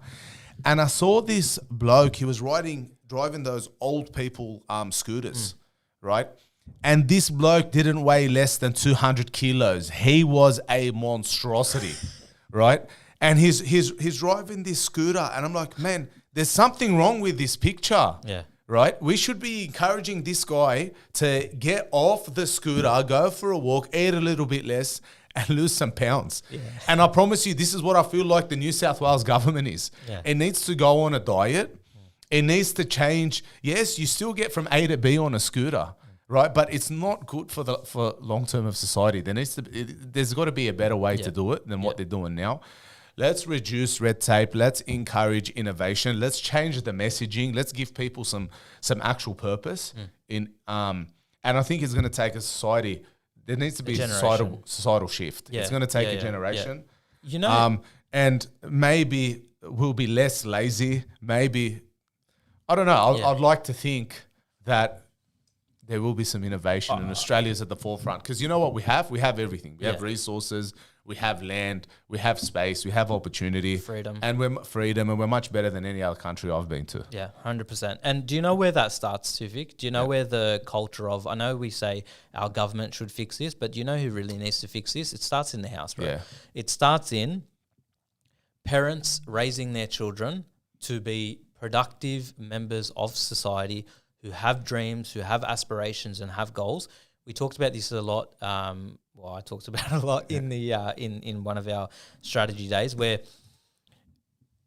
And I saw this bloke, he was driving those old people scooters, right? And this bloke didn't weigh less than 200 kilos. He was a monstrosity, right? And he's driving this scooter, and I'm like, man, there's something wrong with this picture. Yeah. Right? We should be encouraging this guy to get off the scooter, go for a walk, eat a little bit less, and lose some pounds. Yeah. And I promise you, this is what I feel like the New South Wales government is. Yeah. It needs to go on a diet. It needs to change. Yes, you still get from A to B on a scooter, right? But it's not good for long term of society. There's got to be a better way to do it than what they're doing now. Let's reduce red tape. Let's encourage innovation. Let's change the messaging. Let's give people some actual purpose. And I think it's going to take a society. There needs to be a societal shift. Yeah. It's going to take a generation. Yeah. You know, and maybe we'll be less lazy. Maybe, I don't know. I'd like to think that there will be some innovation and Australia's at the forefront. Because you know what we have? We have everything. We have resources. We have land, we have space, we have opportunity. Freedom. And we're much better than any other country I've been to. Yeah, 100%. And do you know where that starts, Toufic? Do you know where the culture of, I know we say our government should fix this, but do you know who really needs to fix this? It starts in the house, bro. Yeah. It starts in parents raising their children to be productive members of society who have dreams, who have aspirations and have goals. We talked about this a lot. I talked about it a lot in the in one of our strategy days, where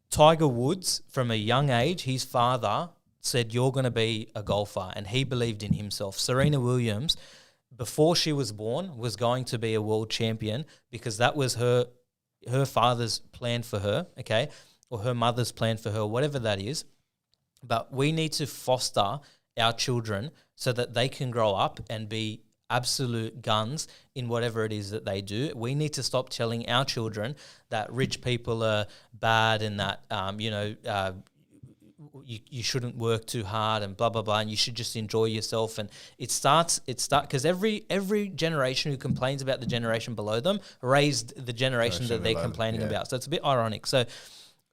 Tiger Woods, from a young age, his father said, "You're going to be a golfer," and he believed in himself. Serena Williams, before she was born, was going to be a world champion because that was her father's plan for her, okay, or her mother's plan for her, whatever that is. But we need to foster our children so that they can grow up and be absolute guns in whatever it is that they do. We need to stop telling our children that rich people are bad and that you shouldn't work too hard and blah blah blah, and you should just enjoy yourself. And it starts because every generation who complains about the generation below them raised the generation that they're complaining about. So it's a bit ironic. So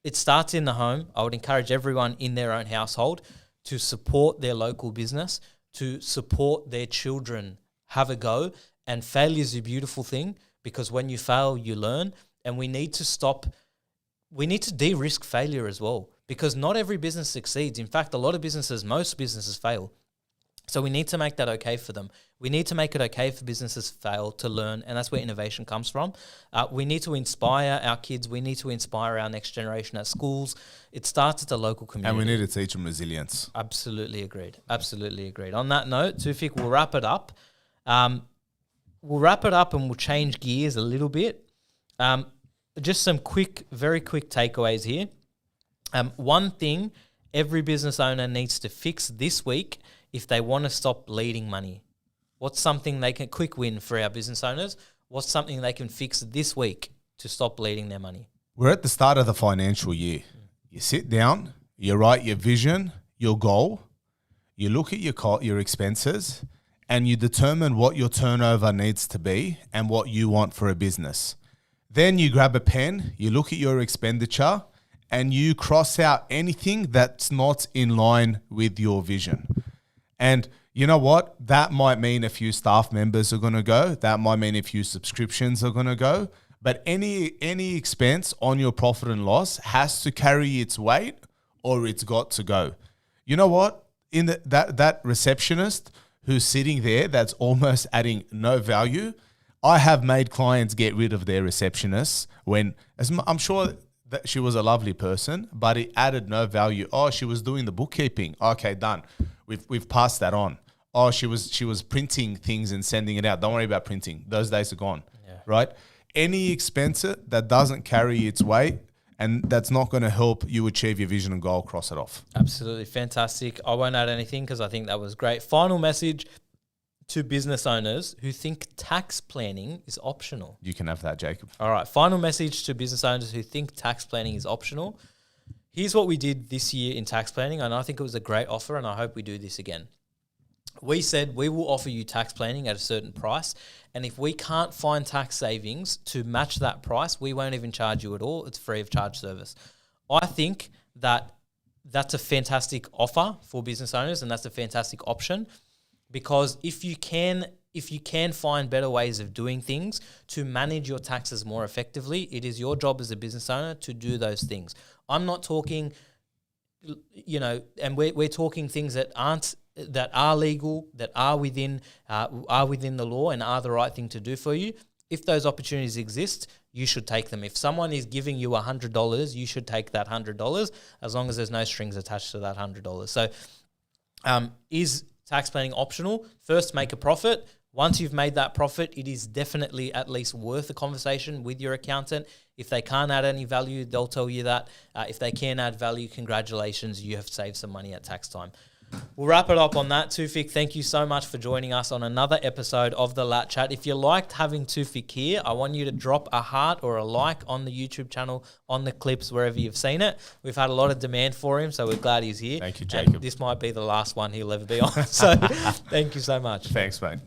it starts in the home. I would encourage everyone in their own household to support their local business, to support their children have a go. And failure is a beautiful thing because when you fail, you learn. And we need to de-risk failure as well because not every business succeeds. In fact, most businesses fail. So we need to make that okay for them. We need to make it okay for businesses fail to learn, and that's where innovation comes from. We need to inspire our kids. We need to inspire our next generation at schools. It starts at the local community. And we need to teach them resilience. Absolutely agreed. On that note, Toufic, we'll wrap it up. And we'll change gears a little bit. Just some very quick takeaways here. One thing every business owner needs to fix this week if they want to stop bleeding money. What's something quick win for our business owners? What's something they can fix this week to stop bleeding their money? We're at the start of the financial year. You sit down, you write your vision, your goal, you look at your expenses, and you determine what your turnover needs to be and what you want for a business. Then you grab a pen, you look at your expenditure, and you cross out anything that's not in line with your vision. And you know what? That might mean a few staff members are going to go. That might mean a few subscriptions are going to go. But any expense on your profit and loss has to carry its weight or it's got to go. You know what? That receptionist who's sitting there that's almost adding no value, I have made clients get rid of their receptionists I'm sure that she was a lovely person, but it added no value. Oh, she was doing the bookkeeping. Okay, done. We've passed that on. Oh, she was printing things and sending it out. Don't worry about printing. Those days are gone, right? Any expense that doesn't carry its weight and that's not going to help you achieve your vision and goal, cross it off. Absolutely. Fantastic. I won't add anything because I think that was great. Final message to business owners who think tax planning is optional. You can have that, Jacob. All right. Final message to business owners who think tax planning is optional. Here's what we did this year in tax planning, and I think it was a great offer, and I hope we do this again. We said we will offer you tax planning at a certain price, and if we can't find tax savings to match that price, we won't even charge you at all. It's free of charge service. I think that that's a fantastic offer for business owners, and that's a fantastic option, because if you can find better ways of doing things to manage your taxes more effectively, it is your job as a business owner to do those things. I'm not talking, and we're talking things that are legal, that are within the law and are the right thing to do for you. If those opportunities exist, you should take them. If someone is giving you $100, you should take that $100 as long as there's no strings attached to that $100. So is tax planning optional? First, make a profit. Once you've made that profit, it is definitely at least worth a conversation with your accountant. If they can't add any value, they'll tell you that. If they can add value, congratulations, you have saved some money at tax time. We'll wrap it up on that. Toufic, thank you so much for joining us on another episode of the Lat Chat. If you liked having Toufic here, I want you to drop a heart or a like on the YouTube channel, on the clips, wherever you've seen it. We've had a lot of demand for him, so we're glad he's here. Thank you, Jacob. And this might be the last one he'll ever be on. So thank you so much. Thanks, mate.